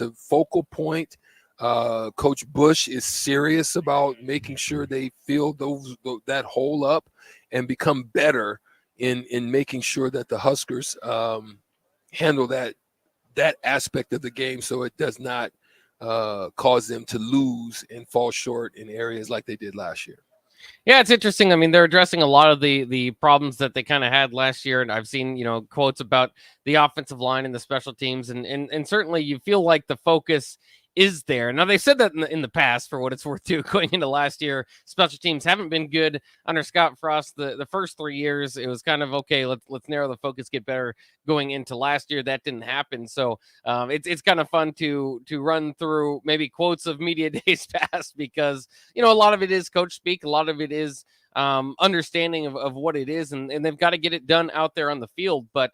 a focal point. Coach Bush is serious about making sure they fill that hole up and become better in making sure that the Huskers handle that aspect of the game so it does not cause them to lose and fall short in areas like they did last year. Yeah, it's interesting. I mean, they're addressing a lot of the problems that they kind of had last year, and I've seen quotes about the offensive line and the special teams, and certainly you feel like the focus is there. Now they said that in the past, for what it's worth, too. Going into last year, special teams haven't been good under Scott Frost. The first 3 years, it was kind of okay. Let's narrow the focus, get better. Going into last year, that didn't happen. So it's kind of fun to run through maybe quotes of media days past, because a lot of it is coach speak, a lot of it is understanding of what it is, and they've got to get it done out there on the field. But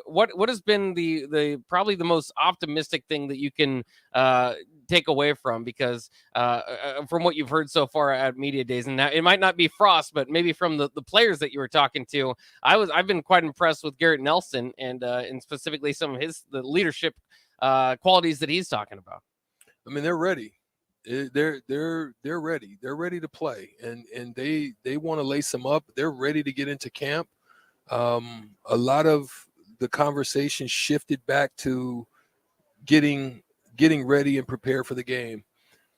what has been the probably the most optimistic thing that you can take away from, because from what you've heard so far at media days, and now it might not be Frost, but maybe from the players that you were talking to, I've been quite impressed with Garrett Nelson and specifically some of the leadership qualities that he's talking about. I mean, they're ready. They're ready. They're ready to play, and they want to lace them up. They're ready to get into camp. A lot of the conversation shifted back to getting ready and prepared for the game.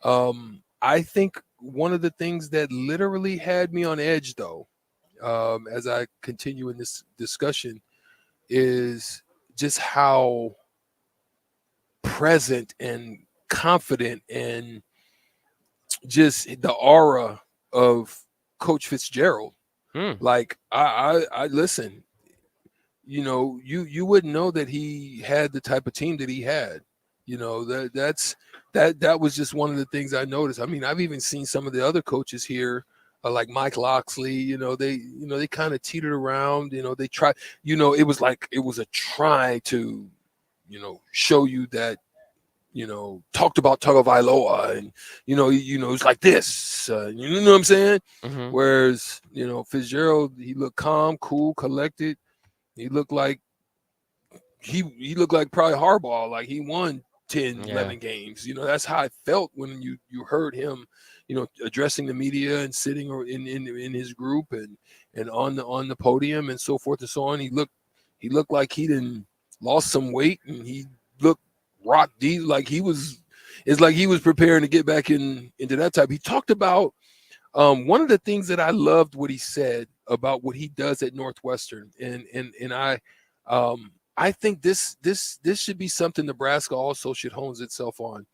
I think one of the things that literally had me on edge, though, as I continue in this discussion, is just how present and confident and just the aura of Coach Fitzgerald. Like I listen, you wouldn't know that he had the type of team that he had. That was just one of the things I noticed. I mean, I've even seen some of the other coaches here, like Mike Loxley. They kind of teetered around. They tried. It was like it was a try to, show you that. Talked about Tagovailoa, and it's like this. You know what I'm saying? Mm-hmm. Whereas Fitzgerald, he looked calm, cool, collected. He looked like he looked like probably Harbaugh, like he won 10, 11 games. That's how I felt when you heard him, addressing the media and sitting in his group and on the podium and so forth and so on. He looked like he didn't lost some weight, and he looked rock deep, like it's like he was preparing to get back into that type. He talked about one of the things that I loved what he said about what he does at Northwestern, and I think this should be something Nebraska also should hone itself on.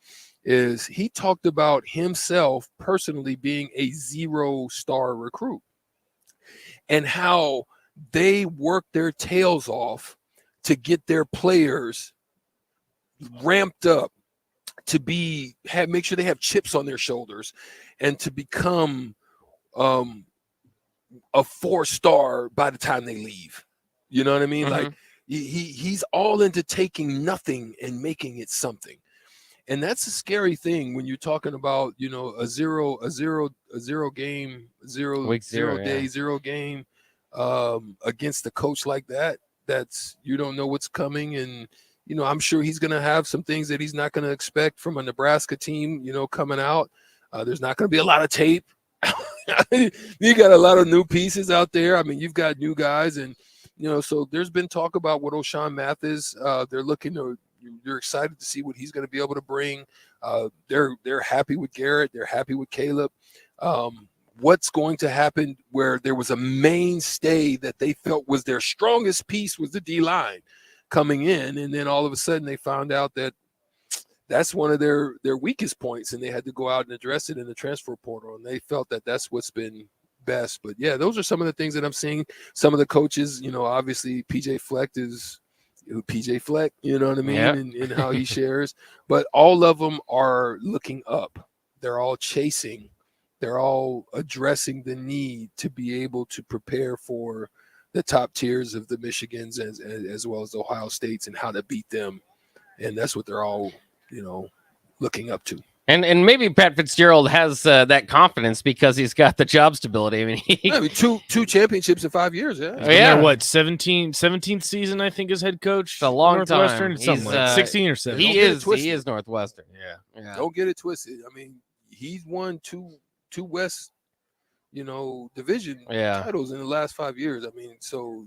Is he talked about himself personally being a 0-star recruit and how they work their tails off to get their players ramped up to make sure they have chips on their shoulders and to become a 4-star by the time they leave. You know what I mean? Mm-hmm. Like he's all into taking nothing and making it something. And that's a scary thing when you're talking about, a zero game, zero day, zero game against a coach like that. That's, you don't know what's coming. And I'm sure he's going to have some things that he's not going to expect from a Nebraska team, coming out. There's not going to be a lot of tape. You got a lot of new pieces out there. I mean, you've got new guys, and so there's been talk about what O'Shawn Mathis. You're excited to see what he's going to be able to bring. They're happy with Garrett. They're happy with Caleb. What's going to happen where there was a mainstay that they felt was their strongest piece was the D-line coming in, and then all of a sudden they found out that that's one of their weakest points, and they had to go out and address it in the transfer portal, and they felt that that's what's been best. But yeah, those are some of the things that I'm seeing. Some of the coaches, obviously PJ Fleck is PJ Fleck, you know what I mean, and how he shares, but all of them are looking up. They're all chasing. They're all addressing the need to be able to prepare for the top tiers of the Michigans as well as the Ohio States and how to beat them. And that's what they're all, looking up to. And maybe Pat Fitzgerald has that confidence because he's got the job stability. I mean, two championships in 5 years. Yeah. He's been there, what, 17th season, I think, as head coach. It's a long Northwestern, time. something like 16 or 17. He is Northwestern. Yeah. Don't get it twisted. I mean, he's won two West, division titles in the last 5 years. I mean, so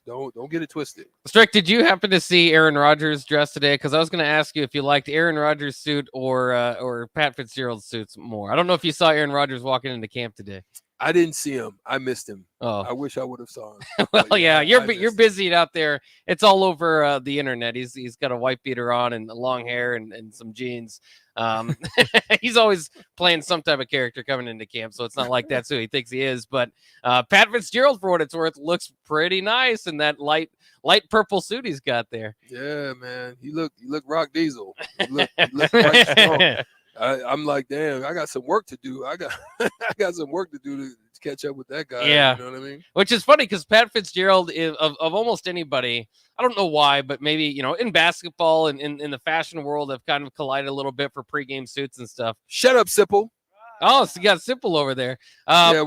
don't get it twisted. Strick, did you happen to see Aaron Rodgers dressed today? Because I was going to ask you if you liked Aaron Rodgers' suit or Pat Fitzgerald's suits more. I don't know if you saw Aaron Rodgers walking into camp today. I didn't see him. I missed him. Oh, I wish I would have saw him. Well, you're busy out there. It's all over the internet. He's got a white beater on and long hair and some jeans. He's always playing some type of character coming into camp, so it's not like that's who he thinks he is. But Pat Fitzgerald, for what it's worth, looks pretty nice in that light purple suit he's got there. Yeah, man. He look rock diesel. He look quite strong. I'm like, damn, I got some work to do. I got some work to do to catch up with that guy. Yeah. You know what I mean? Which is funny because Pat Fitzgerald is of almost anybody. I don't know why, but maybe, in basketball and in the fashion world have kind of collided a little bit for pregame suits and stuff. Shut up, Sipple. Oh, so you got Simple over there. I'm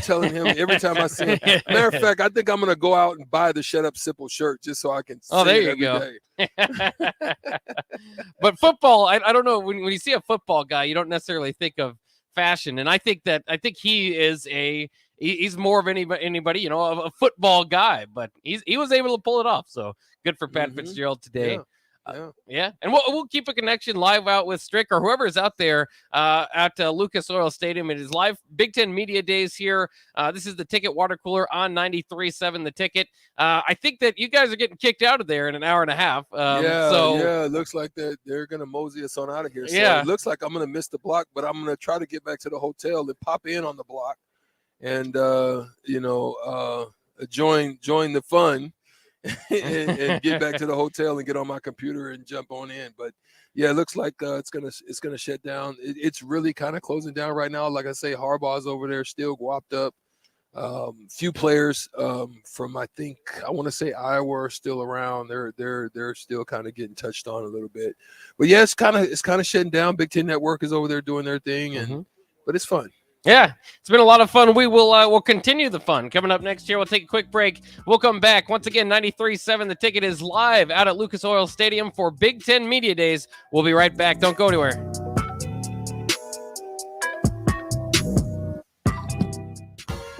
telling him every time I see him. Matter of fact, I think I'm gonna go out and buy the Shut Up Simple shirt just so I can. Oh, there you go. But football, I don't know. When you see a football guy, you don't necessarily think of fashion, and I think he is he's more of anybody, a football guy, but he was able to pull it off. So good for Pat Fitzgerald today. Yeah. And we'll keep a connection live out with Strick or whoever is out there at Lucas Oil Stadium. It is live Big Ten Media Days here. This is the Ticket Water Cooler on 93.7 The Ticket. I think that you guys are getting kicked out of there in an hour and a half. It looks like they're going to mosey us on out of here. So it looks like I'm going to miss the block, but I'm going to try to get back to the hotel and pop in on the block and, join the fun. and get back to the hotel and get on my computer and jump on in. But yeah, it looks like it's gonna shut down. It's really kind of closing down right now. Like I say, Harbaugh's over there still guapped up. Few players from I want to say Iowa are still around. They're still kind of getting touched on a little bit. But yeah, it's kind of shutting down. Big Ten Network is over there doing their thing, but it's fun. Yeah, it's been a lot of fun. We will we'll continue the fun. Coming up next year, we'll take a quick break. We'll come back. Once again, 93.7 The Ticket is live out at Lucas Oil Stadium for Big Ten Media Days. We'll be right back. Don't go anywhere.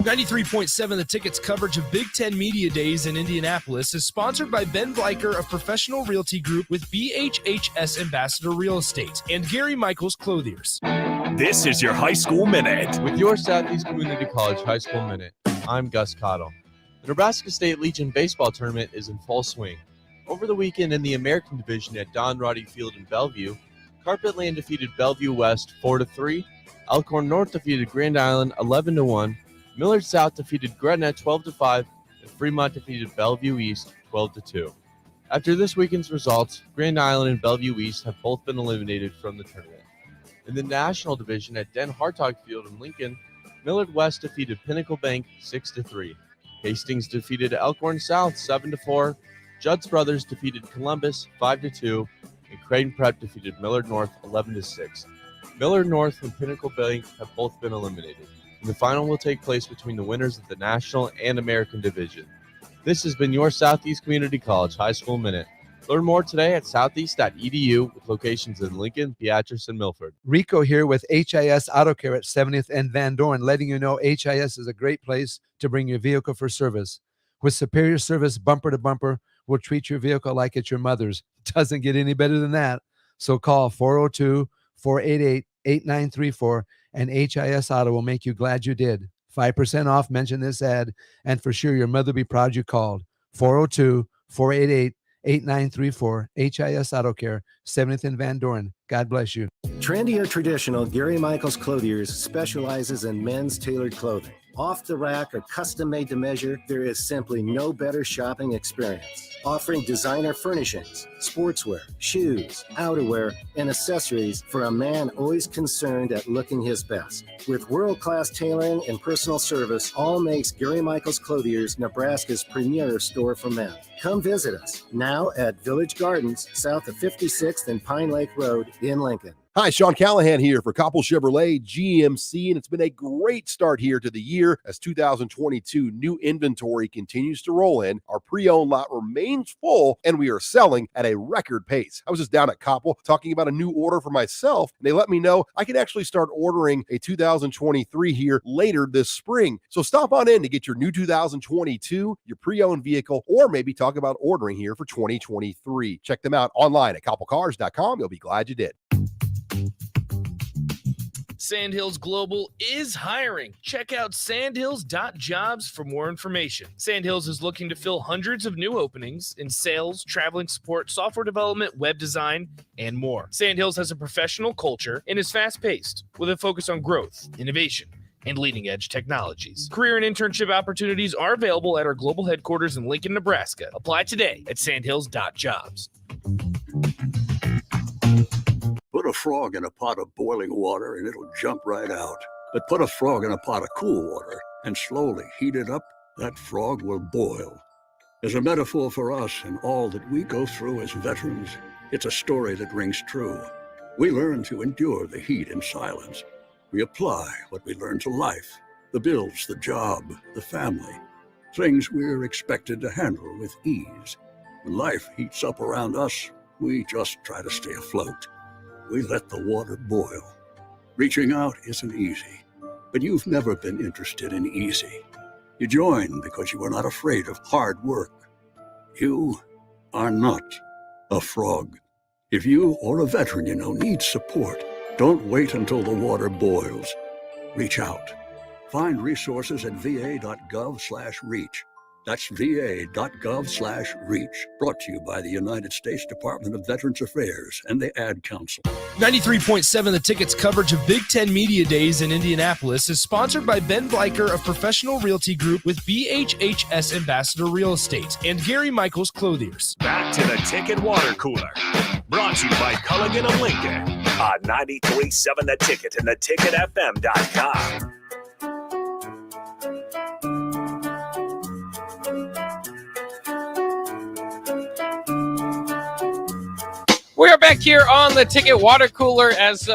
93.7 The Ticket's coverage of Big Ten Media Days in Indianapolis is sponsored by Ben Bleicher of Professional Realty Group with BHHS Ambassador Real Estate and Gary Michaels Clothiers. This is your High School Minute. With your Southeast Community College High School Minute, I'm Gus Cottle. The Nebraska State Legion baseball tournament is in full swing. Over the weekend in the American Division at Don Roddy Field in Bellevue, Carpetland defeated Bellevue West 4-3, Elkhorn North defeated Grand Island 11-1, Millard South defeated Gretna 12-5, and Fremont defeated Bellevue East 12-2. After this weekend's results, Grand Island and Bellevue East have both been eliminated from the tournament. In the National Division at Den Hartog Field in Lincoln, Millard West defeated Pinnacle Bank 6-3. Hastings defeated Elkhorn South 7-4. Judd's Brothers defeated Columbus 5-2, and Creighton Prep defeated Millard North 11-6. Millard North and Pinnacle Bank have both been eliminated, and the final will take place between the winners of the National and American Division. This has been your Southeast Community College High School Minute. Learn more today at southeast.edu with locations in Lincoln, Beatrice, and Milford. Rico here with HIS Auto Care at 70th and Van Dorn, letting you know HIS is a great place to bring your vehicle for service. With superior service bumper to bumper, we'll treat your vehicle like it's your mother's. Doesn't get any better than that. So call 402-488-8934 and HIS Auto will make you glad you did. 5% off, mention this ad, and for sure your mother will be proud you called. 402-488-8934, HIS Auto Care, 70th and Van Dorn. God bless you. Trendy or traditional, Gary Michaels Clothiers specializes in men's tailored clothing. Off the rack or custom made to measure, there is simply no better shopping experience. Offering designer furnishings, sportswear, shoes, outerwear, and accessories for a man always concerned at looking his best. With world-class tailoring and personal service, all makes Gary Michaels Clothiers Nebraska's premier store for men. Come visit us now at Village Gardens, south of 56th and Pine Lake Road in Lincoln. Hi, Sean Callahan here for Koppel Chevrolet GMC, and it's been a great start here to the year as 2022 new inventory continues to roll in. Our pre-owned lot remains full, and we are selling at a record pace. I was just down at Koppel talking about a new order for myself, and they let me know I can actually start ordering a 2023 here later this spring. So stop on in to get your new 2022, your pre-owned vehicle, or maybe talk about ordering here for 2023. Check them out online at koppelcars.com. You'll be glad you did. Sandhills Global is hiring. Check out sandhills.jobs for more information. Sandhills is looking to fill hundreds of new openings in sales, traveling support, software development, web design, and more. Sandhills has a professional culture and is fast-paced with a focus on growth, innovation, and leading-edge technologies. Career and internship opportunities are available at our global headquarters in Lincoln, Nebraska. Apply today at sandhills.jobs. Put a frog in a pot of boiling water and it'll jump right out. But put a frog in a pot of cool water and slowly heat it up, that frog will boil. As a metaphor for us and all that we go through as veterans, it's a story that rings true. We learn to endure the heat in silence. We apply what we learn to life, the bills, the job, the family, things we're expected to handle with ease. When life heats up around us, we just try to stay afloat. We let the water boil. Reaching out isn't easy, but you've never been interested in easy. You joined because you were not afraid of hard work. You are not a frog. If you or a veteran you know needs support, don't wait until the water boils. Reach out. Find resources at va.gov/reach. That's va.gov/reach. Brought to you by the United States Department of Veterans Affairs and the Ad Council. 93.7 The Ticket's coverage of Big Ten Media Days in Indianapolis is sponsored by Ben Bleicher of Professional Realty Group with BHHS Ambassador Real Estate and Gary Michaels Clothiers. Back to the Ticket Water Cooler. Brought to you by Culligan of Lincoln on 93.7 The Ticket and theticketfm.com. We are back here on the Ticket Water Cooler as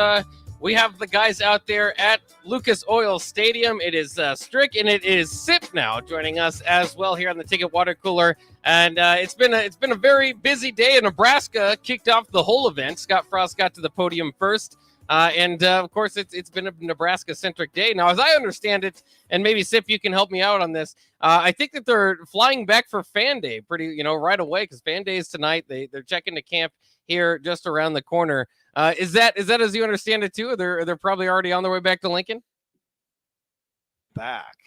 we have the guys out there at Lucas Oil Stadium. It is Strick and it is Sip now joining us as well here on the Ticket Water Cooler. And it's been a very busy day in Nebraska. Kicked off the whole event. Scott Frost got to the podium first. And of course, it's been a Nebraska-centric day. Now, as I understand it, and maybe Sip, you can help me out on this. I think that they're flying back for Fan Day right away because Fan Day is tonight. They're checking to camp here just around the corner. Is that as you understand it too? They're probably already on their way back to Lincoln. Back,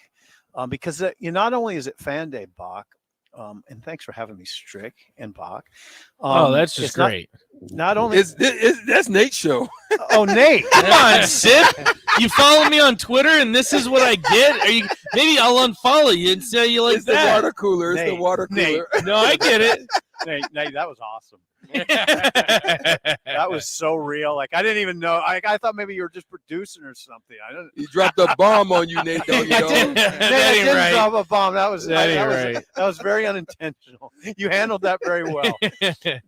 because not only is it Fan Day, Bach, and thanks for having me, Strick and Bach. That's just great. Not only that's Nate's show. Oh, Nate, come on, Sip. You follow me on Twitter, and this is what I get. Maybe I'll unfollow you and say you like it's that. The water cooler. It's Nate, the water cooler. Nate. No, I get it. Nate, that was awesome. That was so real. Like I didn't even know. I thought maybe you were just producing or something. I didn't. He dropped a bomb on you, Nate. Doggy dog. Nate didn't drop a bomb. That was right. That was very unintentional. You handled that very well.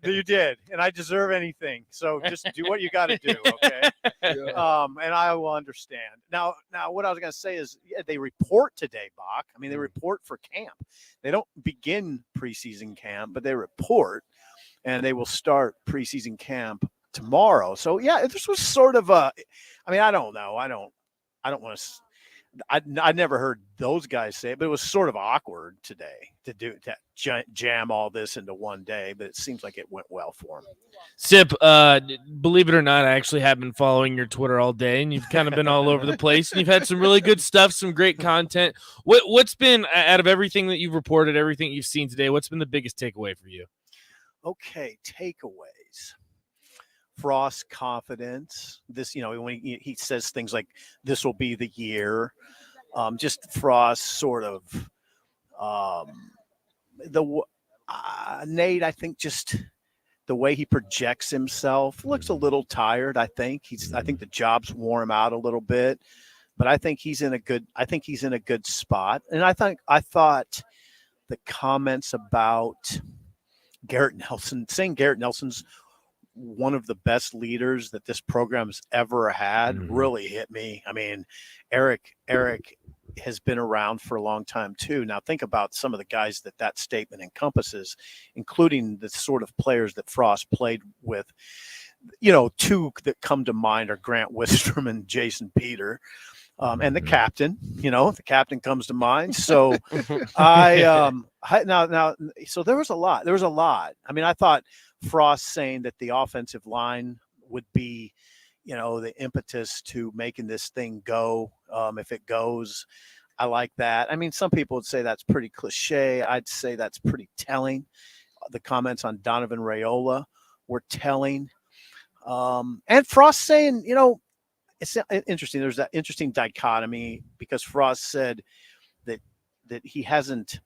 You did, and I deserve anything. So just do what you got to do, okay? Yeah. And I will understand. Now, what I was going to say is, they report today, Bach. I mean, they report for camp. They don't begin preseason camp, but they report. And they will start preseason camp tomorrow. So yeah, this was sort of I don't know. I don't want to. I never heard those guys say it, but it was sort of awkward today to jam all this into one day. But it seems like it went well for him. Sip, believe it or not, I actually have been following your Twitter all day, and you've kind of been all over the place. And you've had some really good stuff, some great content. What's been, out of everything that you've reported, everything you've seen today, what's been the biggest takeaway for you? Okay, takeaways. Frost's confidence. This, when he says things like, "This will be the year," just Frost sort of. Nate, I think just the way he projects himself looks a little tired. I think the job's wore him out a little bit, but I think he's in a good spot. And I thought the comments about Garrett Nelson, saying Garrett Nelson's one of the best leaders that this program's ever had really hit me. I mean, Eric has been around for a long time too. Now think about some of the guys that statement encompasses, including the sort of players that Frost played with. You know, two that come to mind are Grant Wistrom and Jason Peter. And the captain, the captain comes to mind. So so there was a lot. I mean, I thought Frost saying that the offensive line would be, the impetus to making this thing go. If it goes, I like that. I mean, some people would say that's pretty cliche. I'd say that's pretty telling. The comments on Donovan Raiola were telling. And Frost saying, it's interesting. There's that interesting dichotomy because Frost said that he hasn't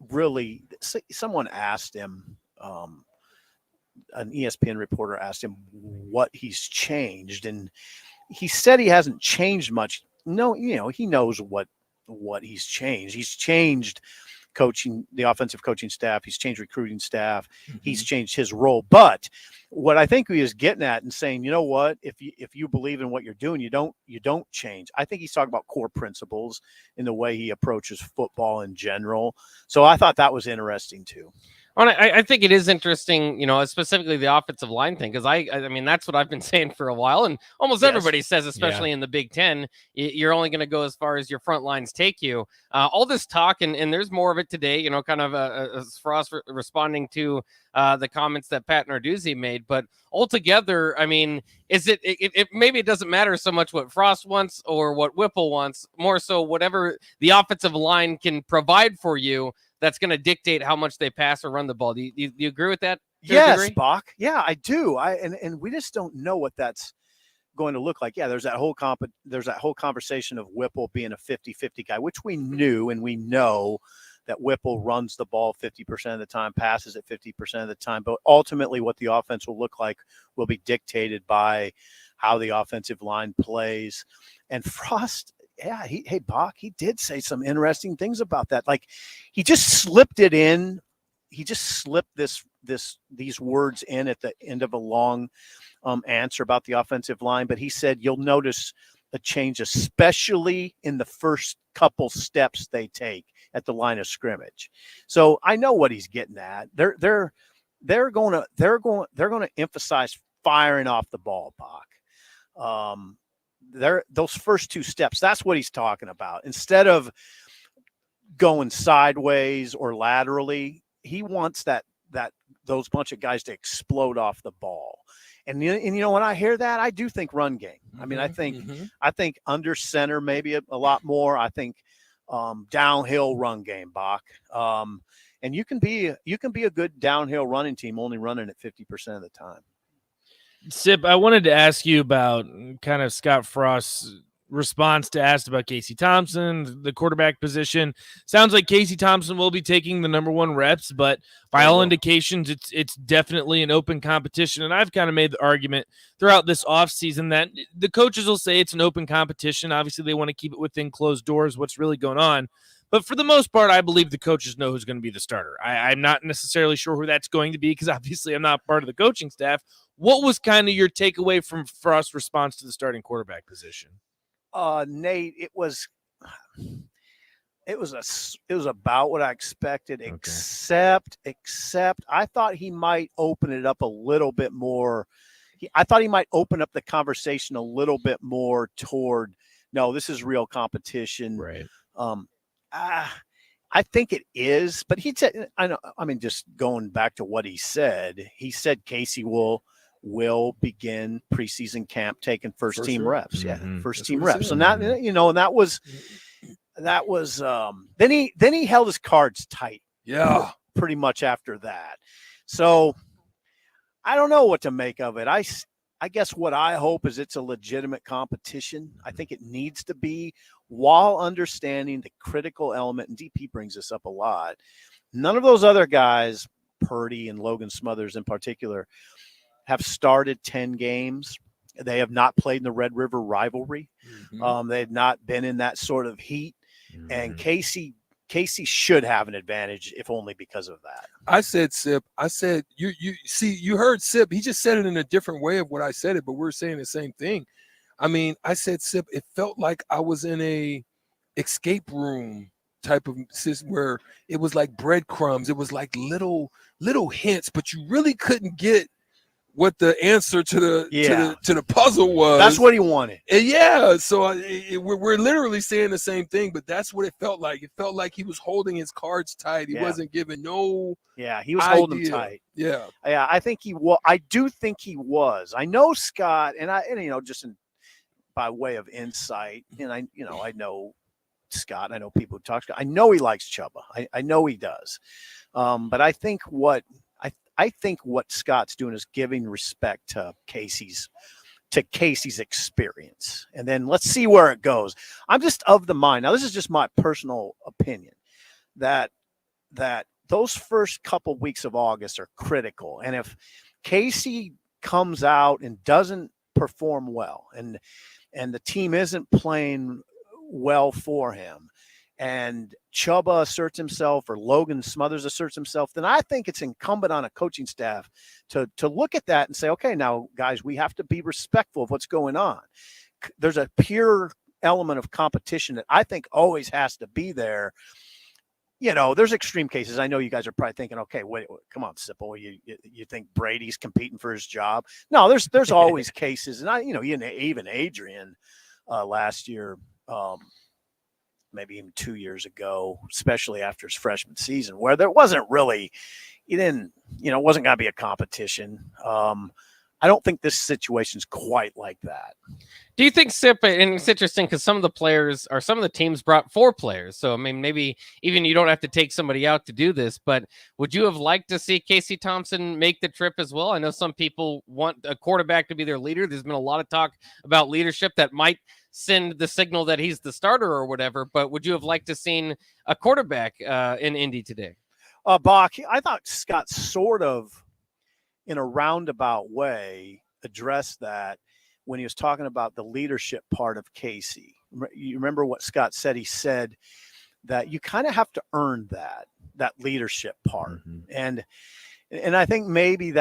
really. Someone asked him, an ESPN reporter asked him what he's changed, and he said he hasn't changed much. No, he knows what he's changed. He's changed coaching, the offensive coaching staff. He's changed recruiting staff. He's changed his role. But what I think he is getting at and saying, you know what, if you believe in what you're doing, you don't change. I think he's talking about core principles in the way he approaches football in general. So I thought that was interesting too. Well, I think it is interesting, specifically the offensive line thing, because I mean, that's what I've been saying for a while, and almost everybody says, especially in the Big Ten, you're only going to go as far as your front lines take you. All this talk, and there's more of it today, kind of as Frost responding to the comments that Pat Narduzzi made, but altogether, I mean, is it maybe it doesn't matter so much what Frost wants or what Whipple wants, more so whatever the offensive line can provide for you. That's going to dictate how much they pass or run the ball. Do you agree with that? Yes, Bach. Yeah, I do. And we just don't know what that's going to look like. Yeah, there's that whole conversation of Whipple being a 50-50 guy, which we knew, and we know that Whipple runs the ball 50% of the time, passes it 50% of the time. But ultimately what the offense will look like will be dictated by how the offensive line plays. And Frost, yeah, Bach, he did say some interesting things about that. Like he just slipped it in. He just slipped these words in at the end of a long answer about the offensive line. But he said, you'll notice a change, especially in the first couple steps they take at the line of scrimmage. So I know what he's getting at. They're going to emphasize firing off the ball, Bach. Those first two steps, that's what he's talking about. Instead of going sideways or laterally, he wants those bunch of guys to explode off the ball. And when I hear that, I do think run game. I mean, I think under center maybe a lot more. I think downhill run game, Bach. And you can be a good downhill running team only running at 50% of the time. Sip, I wanted to ask you about kind of Scott Frost's response to asked about Casey Thompson, the quarterback position. Sounds like Casey Thompson will be taking the number one reps, but by all indications, it's definitely an open competition. And I've kind of made the argument throughout this offseason that the coaches will say it's an open competition. Obviously, they want to keep it within closed doors, what's really going on. But for the most part, I believe the coaches know who's going to be the starter. I'm not necessarily sure who that's going to be because obviously I'm not part of the coaching staff. What was kind of your takeaway from Frost's response to the starting quarterback position? Nate, it was about what I expected, except I thought he might open it up a little bit more. I thought he might open up the conversation a little bit more toward, no, this is real competition. Right. I think it is, but he said, just going back to what he said Casey will begin preseason camp taking first team reps. Yeah. First team reps. So now, and that was, then he held his cards tight. Yeah. Pretty much after that. So I don't know what to make of it. I guess what I hope is it's a legitimate competition. I think it needs to be, while understanding the critical element, and DP brings this up a lot. None of those other guys, Purdy and Logan Smothers in particular, have started 10 games. They have not played in the Red River rivalry. They have not been in that sort of heat. And Casey Casey should have an advantage, if only because of that. I said, Sip. I said, you heard Sip. He just said it in a different way of what I said it, but we're saying the same thing. I mean, I said, Sip, it felt like I was in a escape room type of system where it was like breadcrumbs. It was like little hints, but you really couldn't get what the answer to the puzzle was. That's what he wanted. And yeah, so we're literally saying the same thing, but that's what it felt like. It felt like he was holding his cards tight. He wasn't giving no. Yeah, he was holding them tight. Yeah, I think he was. I do think he was. I know Scott, and just by way of insight, and I know Scott. I know people who talk. I know he likes Chubba. I know he does. But I think what Scott's doing is giving respect to Casey's experience. And then let's see where it goes. I'm just of the mind. Now, this is just my personal opinion that those first couple weeks of August are critical. And if Casey comes out and doesn't perform well and the team isn't playing well for him, and Chubba asserts himself or Logan Smothers asserts himself, then I think it's incumbent on a coaching staff to look at that and say, okay, now, guys, we have to be respectful of what's going on. There's a pure element of competition that I think always has to be there. There's extreme cases. I know you guys are probably thinking, okay, wait, come on, Sipple, you think Brady's competing for his job? No, there's always cases. And even Adrian last year, maybe even 2 years ago, especially after his freshman season, where there wasn't really, it wasn't going to be a competition. I don't think this situation's quite like that. Do you think, Sip, and it's interesting because some of the teams brought 4 players. So, I mean, maybe even you don't have to take somebody out to do this, but would you have liked to see Casey Thompson make the trip as well? I know some people want a quarterback to be their leader. There's been a lot of talk about leadership that might send the signal that he's the starter or whatever, but would you have liked to seen a quarterback in Indy today? Bach, I thought Scott sort of, in a roundabout way, addressed that when he was talking about the leadership part of Casey. You remember what Scott said? He said that you kind of have to earn that leadership part. Mm-hmm. And I think maybe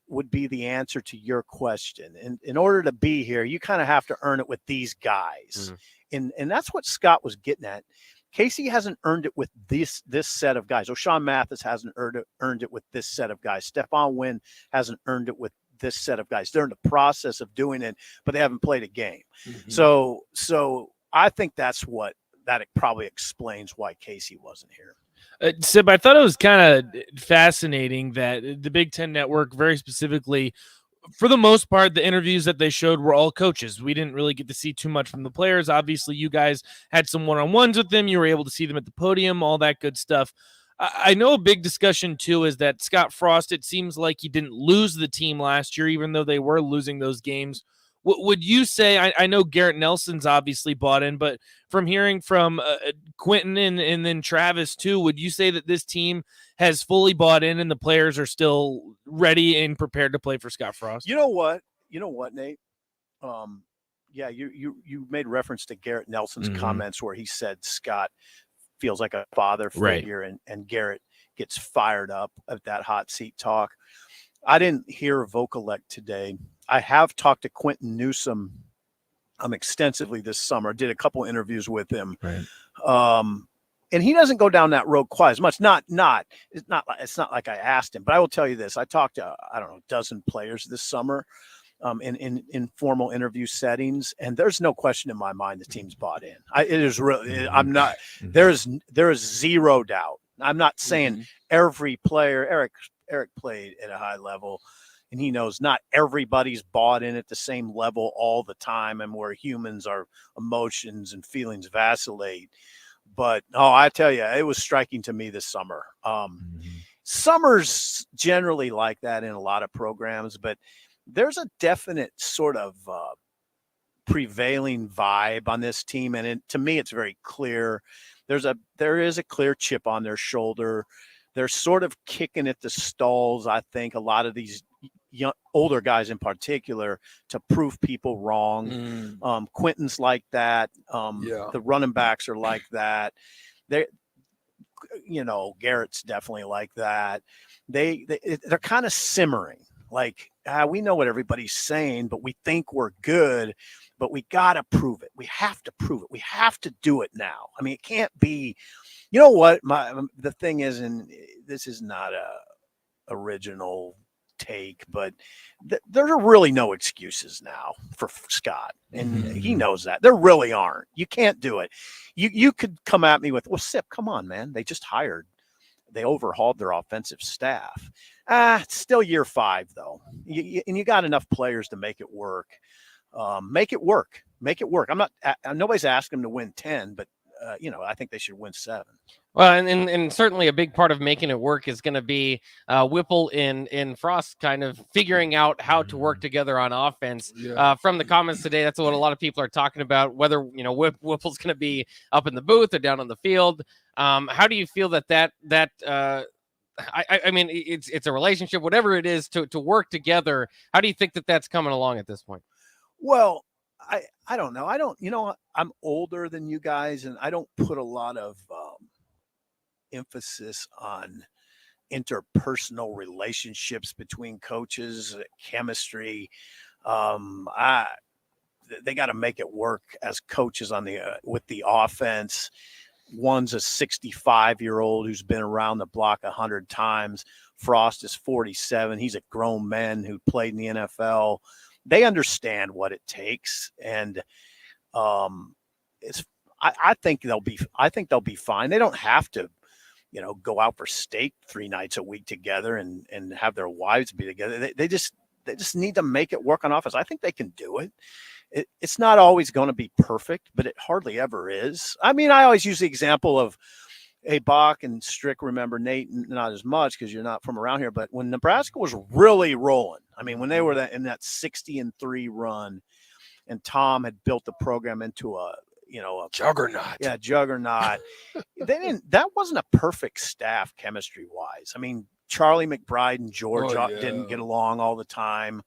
would be the answer to your question. And in order to be here, you kind of have to earn it with these guys. Mm-hmm. And that's what Scott was getting at. Casey hasn't earned it with this set of guys. O'Shawn Mathis hasn't earned it with this set of guys. Stephon Wynn hasn't earned it with this set of guys. They're in the process of doing it, but they haven't played a game. Mm-hmm. So I think that it probably explains why Casey wasn't here. Sib, I thought it was kind of fascinating that the Big Ten Network, very specifically, for the most part, the interviews that they showed were all coaches. We didn't really get to see too much from the players. Obviously, you guys had some one-on-ones with them. You were able to see them at the podium, all that good stuff. I know a big discussion, too, is that Scott Frost, it seems like he didn't lose the team last year, even though they were losing those games. What would you say? I know Garrett Nelson's obviously bought in, but from hearing from Quentin and then Travis too, would you say that this team has fully bought in and the players are still ready and prepared to play for Scott Frost? You know what, Nate? Yeah, you made reference to Garrett Nelson's comments where he said Scott feels like a father figure, right, and Garrett gets fired up at that hot seat talk. I didn't hear Vokalek today. I have talked to Quentin Newsome extensively this summer. Did a couple interviews with him, right. And he doesn't go down that road quite as much. It's not like I asked him, but I will tell you this: I talked to a dozen players this summer in informal interview settings, and there's no question in my mind the team's bought in. It is really. I'm not. There is zero doubt. I'm not saying every player. Eric played at a high level, and he knows not everybody's bought in at the same level all the time, and where humans are emotions and feelings vacillate. But I tell you, it was striking to me this summer. Summer's generally like that in a lot of programs, but there's a definite sort of prevailing vibe on this team, and to me, it's very clear. There is a clear chip on their shoulder. They're sort of kicking at the stalls, I think, a lot of these older guys in particular, to prove people wrong. Quentin's like that. The running backs are like that. Garrett's definitely like that. They're kind of simmering. Like, we know what everybody's saying, but we think we're good, but we got to prove it. We have to prove it. We have to do it now. I mean, it can't be, you know what? The thing is, and this is not a original take, but there are really no excuses now for Scott. And he knows that. There really aren't. You can't do it. You could come at me with, well, Sip, come on, man. They overhauled their offensive staff. It's still year 5, though. And you got enough players to make it work. Make it work. Nobody's asking them to win 10, but I think they should win 7. Well, and certainly a big part of making it work is going to be Whipple and Frost kind of figuring out how to work together on offense. Yeah. From the comments today, that's what a lot of people are talking about, whether, Whipple's going to be up in the booth or down on the field. How do you feel that I mean, it's a relationship, whatever it is, to work together. How do you think that's coming along at this point? Well, I don't know. I'm older than you guys, and I don't put a lot of emphasis on interpersonal relationships between coaches, chemistry. They got to make it work as coaches with the offense. One's a 65-year-old who's been around the block 100 times. Frost is 47. He's a grown man who played in the NFL. They understand what it takes, and I think they'll be fine. They don't have to, go out for steak 3 nights a week together and have their wives be together. They just need to make it work on offense. I think they can do it. It's not always going to be perfect, but it hardly ever is. I mean, I always use the example of, hey, Bach and Strick, remember Nate, not as much because you're not from around here, but when Nebraska was really rolling, I mean, when they were in that 60-3 run, and Tom had built the program into a juggernaut. Yeah, juggernaut. That wasn't a perfect staff chemistry wise. I mean, Charlie McBride and George didn't get along all the time.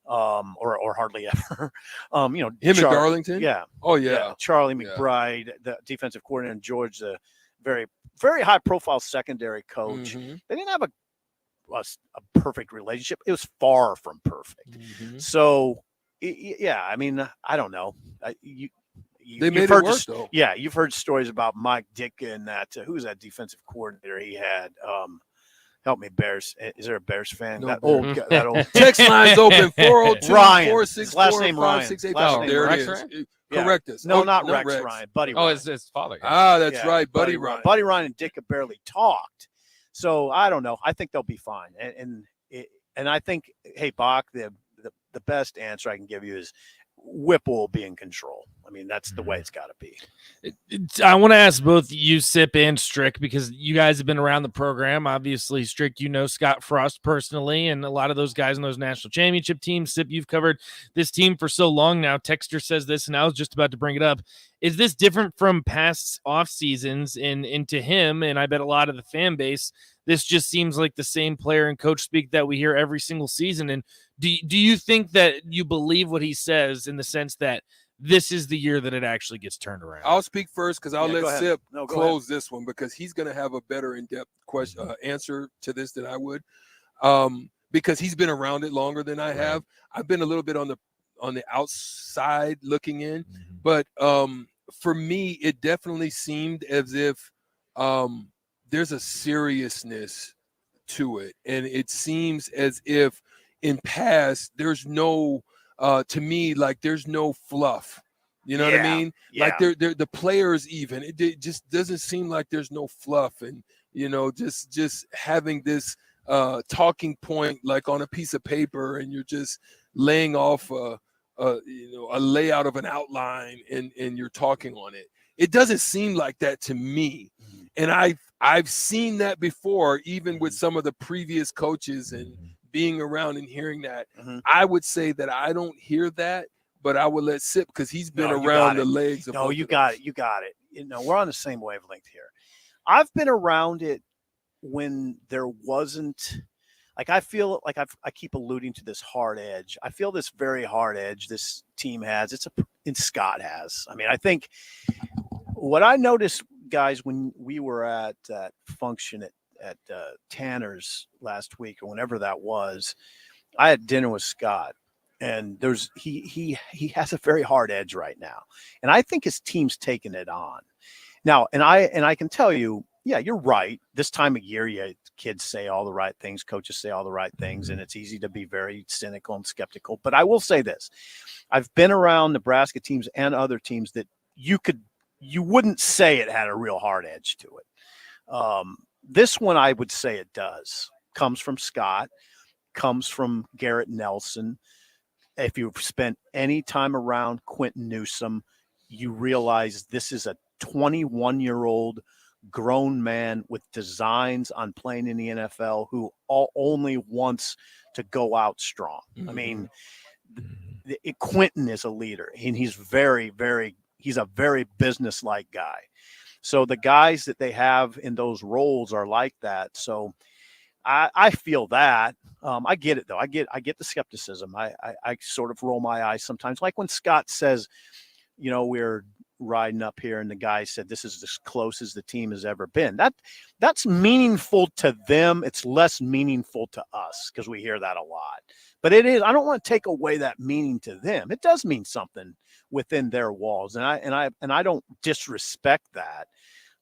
Or hardly ever. Him and Darlington? Yeah. Oh, yeah. Charlie McBride, the defensive coordinator, and George, the very, very high-profile secondary coach. Mm-hmm. They didn't have a perfect relationship. It was far from perfect. Mm-hmm. So, I mean, I don't know. They made it work, though. Yeah, you've heard stories about Mike Ditka and that. Who's that defensive coordinator he had? Help me, Bears. Is there a Bears fan? No, that old. Text line's open 402 Ryan. 464 Last name Ryan. 5685. There it is. Ryan? Correct us. No, not Rex Ryan. Buddy Ryan. Oh, his father. That's right. Buddy Ryan. Buddy Ryan and Ditka barely talked. So I don't know. I think they'll be fine. And I think, hey, Bach, the best answer I can give you is Whipple will be in control. I mean, that's the way it's got to be. I want to ask both you, Sip, and Strick, because you guys have been around the program. Obviously, Strick, Scott Frost personally, and a lot of those guys in those national championship teams. Sip, you've covered this team for so long now. Texter says this, and I was just about to bring it up. Is this different from past off seasons? And to him, and I bet a lot of the fan base, this just seems like the same player and coach speak that we hear every single season. And do you think that you believe what he says in the sense that this is the year that it actually gets turned around? I'll speak first because I'll let Sip close ahead. this one because he's going to have a better in-depth answer to this than I would, because he's been around it longer than I have. I've been a little bit on the outside looking in, but for me, it definitely seemed as if there's a seriousness to it, and it seems as if in past there's no. To me, like there's no fluff, you know what I mean? Yeah. Like they're the players even. It just doesn't seem like there's no fluff, and just having this talking point like on a piece of paper, and you're just laying off a layout of an outline, and you're talking on it. It doesn't seem like that to me, and I've seen that before, even with some of the previous coaches and. Being around and hearing that, I would say that I don't hear that, but I would let Sip because he's been around the legs. No, you got it. You got it. We're on the same wavelength here. I've been around it when there wasn't, like, I feel like I keep alluding to this hard edge. I feel this very hard edge this team has. And Scott has. I mean, I think what I noticed guys, when we were at that function at Tanner's last week or whenever that was, I had dinner with Scott, and he has a very hard edge right now, and I think his team's taking it on now. And I can tell you, yeah, you're right. This time of year, kids say all the right things, coaches say all the right things, and it's easy to be very cynical and skeptical. But I will say this: I've been around Nebraska teams and other teams that you wouldn't say it had a real hard edge to it. This one, I would say it does. Comes from Scott, comes from Garrett Nelson. If you've spent any time around Quentin Newsom, you realize this is a 21-year-old grown man with designs on playing in the NFL who only wants to go out strong. I mean, Quentin is a leader, and he's he's a very business-like guy. So the guys that they have in those roles are like that. So I feel that. I get it, though. I get the skepticism. I sort of roll my eyes sometimes. Like when Scott says, we're riding up here and the guy said this is as close as the team has ever been. That's meaningful to them. It's less meaningful to us because we hear that a lot. But it is. I don't want to take away that meaning to them. It does mean something within their walls, and I don't disrespect that.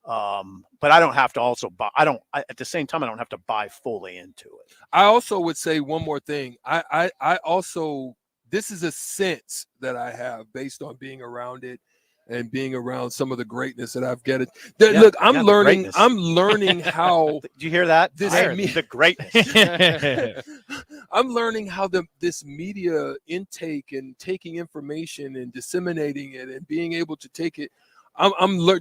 But I don't have to also buy. At the same time, I don't have to buy fully into it. I also would say one more thing. I also, this is a sense that I have based on being around it and being around some of the greatness that I've get it. Look, I'm learning how. Did you hear that? The greatness. I'm learning how this media intake and taking information and disseminating it and being able to take it.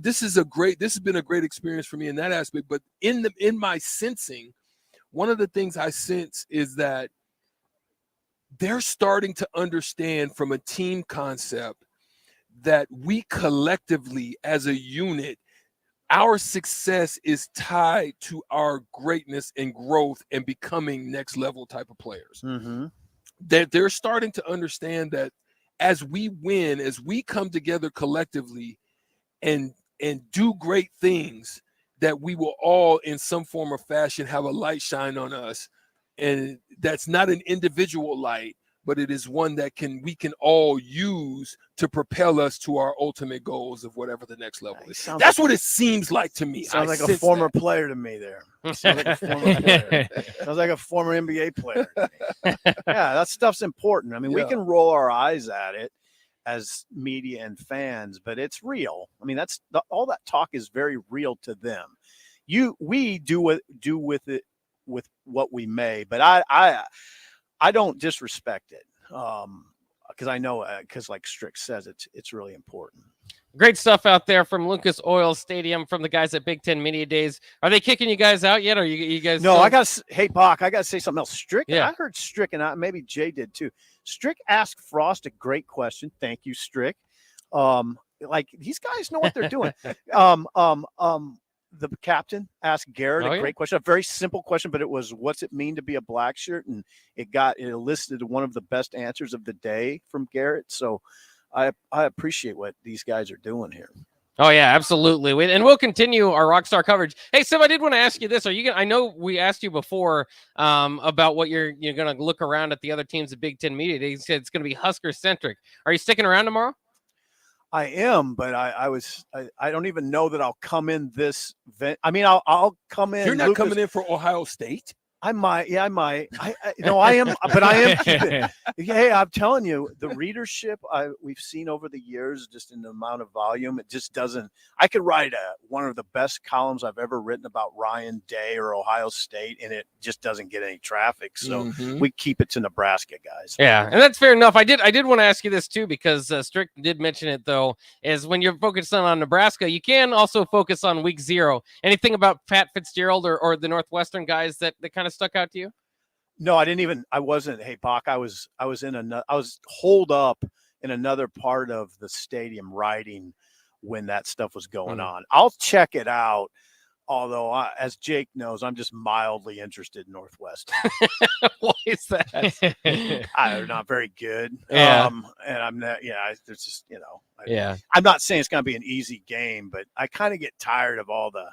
This has been a great experience for me in that aspect. But in my sensing, one of the things I sense is that they're starting to understand from a team concept that we collectively as a unit, our success is tied to our greatness and growth and becoming next level type of players. Mm-hmm. That they're starting to understand that as we win, as we come together collectively and do great things, that we will all in some form or fashion have a light shine on us. And that's not an individual light, but it is one that we can all use to propel us to our ultimate goals of whatever the next level is. That's what it seems like to me. Sounds like a former player to me there. Sounds like a former player. Sounds like a former NBA player to me. Yeah, that stuff's important. I mean, we can roll our eyes at it as media and fans, but it's real. I mean, all that talk is very real to them. We do with it with what we may, but I don't disrespect it because I know because like Strick says, it's really important. Great stuff out there from Lucas Oil Stadium from the guys at Big Ten Media Days. Are they kicking you guys out yet? Or you guys? No, hey Bach, I got to say something else. Strick, yeah. I heard Strick and maybe Jay did too. Strick asked Frost a great question. Thank you, Strick. Like these guys know what they're doing. The captain asked Garrett a great question, a very simple question, but it was, what's it mean to be a black shirt? And it elicited one of the best answers of the day from Garrett. So I appreciate what these guys are doing here. Oh yeah, absolutely. And we'll continue our Rockstar coverage. Hey, Sim, I did want to ask you this. I know we asked you before about what you're going to look around at the other teams at Big Ten Media Day. You said it's going to be Husker centric. Are you sticking around tomorrow? I am, but I don't even know that I'll come in this event. I mean, I'll come in. You're not coming in for Ohio State? I might. Yeah, I might. No, I am, but I am keeping. Hey, I'm telling you, the readership we've seen over the years, just in the amount of volume, it just doesn't. I could write one of the best columns I've ever written about Ryan Day or Ohio State, and it just doesn't get any traffic. So we keep it to Nebraska, guys. Yeah, and that's fair enough. I did want to ask you this too, because Strick did mention it though, is when you're focusing on Nebraska, you can also focus on week 0. Anything about Pat Fitzgerald or the Northwestern guys that kind of stuck out to you? No, I wasn't. Hey, Bach, I was holed up in another part of the stadium writing when that stuff was going on. I'll check it out. Although, as Jake knows, I'm just mildly interested in Northwestern. Why is that? They're not very good. Yeah. And I'm not. Yeah, there's just But Yeah. I'm not saying it's going to be an easy game, but I kind of get tired of all the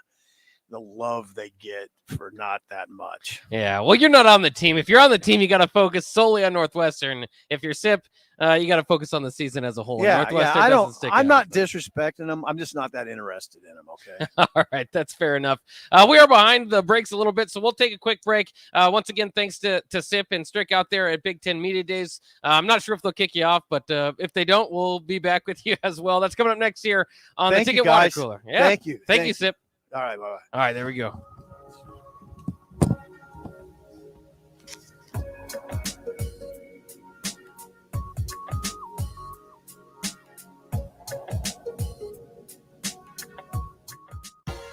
love they get for not that much. Yeah. Well, you're not on the team. If you're on the team, you got to focus solely on Northwestern. If you're SIP, you got to focus on the season as a whole. Yeah, Northwestern I don't. doesn't stick I'm out, not but- disrespecting them. I'm just not that interested in them. Okay. All right, that's fair enough. We are behind the breaks a little bit, so we'll take a quick break. Once again, thanks to SIP and Strick out there at Big Ten Media Days. I'm not sure if they'll kick you off, but if they don't, we'll be back with you as well. That's coming up next year on Thank the you, Ticket Water guys. Cooler. Yeah. Thank you. Thank you, SIP. All right. Bye-bye. All right, there we go.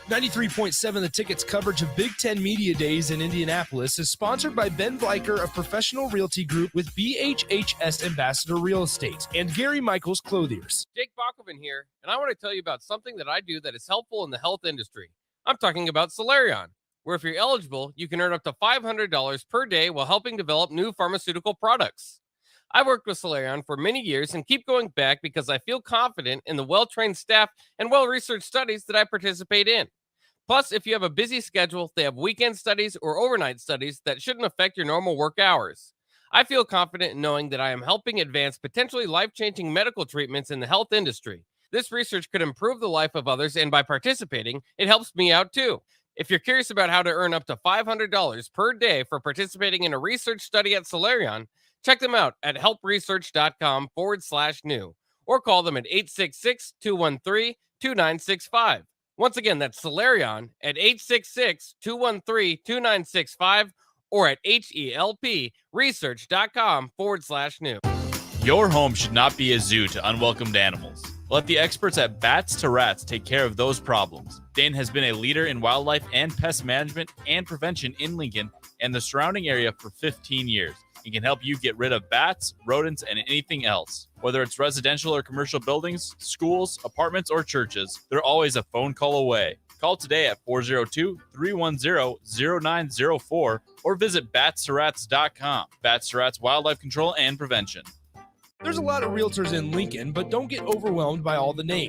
.7 The Ticket's coverage of Big Ten Media Days in Indianapolis is sponsored by Ben Bleicher of Professional Realty Group with BHHS Ambassador Real Estate and Gary Michaels Clothiers. Jake Bachman here, and I want to tell you about something that I do that is helpful in the health industry. I'm talking about Solarion, where if you're eligible, you can earn up to $500 per day while helping develop new pharmaceutical products. I've worked with Solarion for many years and keep going back because I feel confident in the well-trained staff and well-researched studies that I participate in. Plus, if you have a busy schedule, they have weekend studies or overnight studies that shouldn't affect your normal work hours. I feel confident in knowing that I am helping advance potentially life-changing medical treatments in the health industry. This research could improve the life of others, and by participating, it helps me out too. If you're curious about how to earn up to $500 per day for participating in a research study at Solarion, check them out at helpresearch.com/new or call them at 866-213-2965. Once again, that's Solarion at 866-213-2965 or at helpresearch.com/new. Your home should not be a zoo to unwelcomed animals. Let the experts at Bats to Rats take care of those problems. Dane has been a leader in wildlife and pest management and prevention in Lincoln and the surrounding area for 15 years. He can help you get rid of bats, rodents, and anything else. Whether it's residential or commercial buildings, schools, apartments, or churches, they're always a phone call away. Call today at 402-310-0904 or visit batsterats.com. Bats to Rats Wildlife Control and Prevention. There's a lot of realtors in Lincoln, but don't get overwhelmed by all the names.